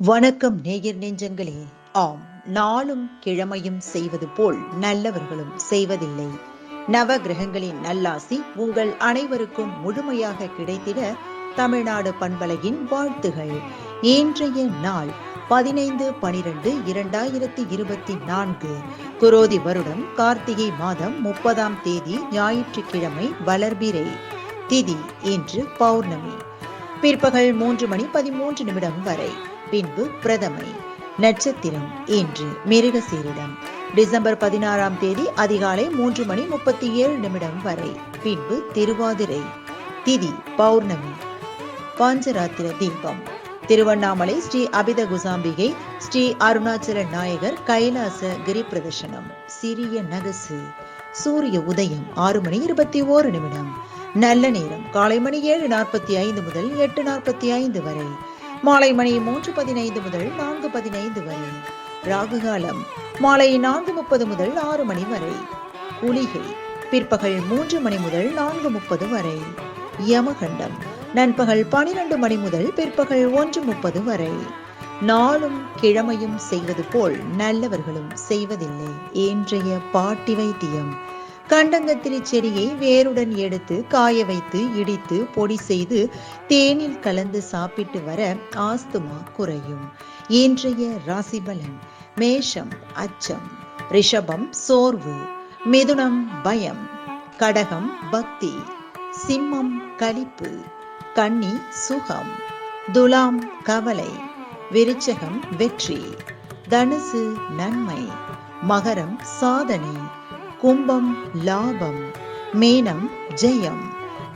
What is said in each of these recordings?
வணக்கம் நேயர் நெஞ்சங்களே. ஆம், நாளும் கிழமையும் செய்வது போல் நல்லவர்களும் செய்வதில்லை. நவ கிரகங்களின் நல்லாசி உங்கள் அனைவருக்கும் முழுமையாக கிடைத்திட தமிழ்நாடு பண்பலையின் வாழ்த்துகள். இன்றைய நாள் 15/12/2024 குரோதி வருடம் கார்த்திகை மாதம் 30ஆம் தேதி ஞாயிற்றுக்கிழமை வளர்பிறை. திதி இன்று பௌர்ணமி. பிற்பகல் 3:13 வரை. பின்பு பிரதமை. நட்சத்திரம் இன்று மிருகசீரிடம். டிசம்பர் 16ஆம் தேதி அதிகாலை 3:37 வரை. பின்பு திருவாதிரை. திதி பௌர்ணமி. பாஞ்சராத்திர தீபம். திருவண்ணாமலை ஸ்ரீ அபித குசாம்பிகை, ஸ்ரீ அருணாச்சல நாயகர் கைலாச கிரி பிரதர்சனம். சிறிய நகசு. சூரிய உதயம் 6:21. நல்ல நேரம் காலை மணி 7:45 முதல் 8:45 வரை. மாலை மணி 3:15 முதல் 4:15 வரை. ராகு காலம் மாலை 4:30 முதல் 6 மணி வரை. குளிகை பிற்பகல் 3 மணி முதல் 4:30 வரை. யமகண்டம் நண்பகல் 12 மணி முதல் பிற்பகல் 1:30 வரை. நாளும் கிழமையும் செய்வது போல் நல்லவர்களும் செய்வதில்லை. இன்றைய பாட்டி வைத்தியம். கண்டங்கத்திரி செடியை வேருடன் எடுத்து காய வைத்து இடித்து பொடி செய்து தேனில் கலந்து சாப்பிட்டு வர ஆஸ்துமா குறையும். இன்றைய ராசிபலன். மேஷம் அச்சம், ரிஷபம் சோர்வு, மிதுனம் பயம், கடகம் பக்தி, சிம்மம் களிப்பு, கன்னி சுகம், துலாம் கவலை, விருச்சகம் வெற்றி, தனுசு நன்மை, மகரம் சாதனை, கும்பம் லாபம், மீனம் ஜெயம்.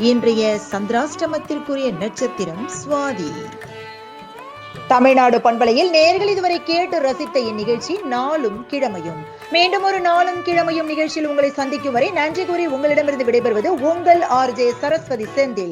இன்றைய சந்திராஷ்டமத்திற்குரிய நட்சத்திரம் சுவாதி. தமிழ்நாடு பண்பலையில் நேயர்கள் இதுவரை கேட்டு ரசித்த இந்நிகழ்ச்சி நாளும் கிழமையும். மீண்டும் ஒரு நாளும் கிழமையும் நிகழ்ச்சியில் உங்களை சந்திக்கும் வரை நன்றி கூறி உங்களிடமிருந்து விடைபெறுவது உங்கள் RJ சரஸ்வதி செந்தில்.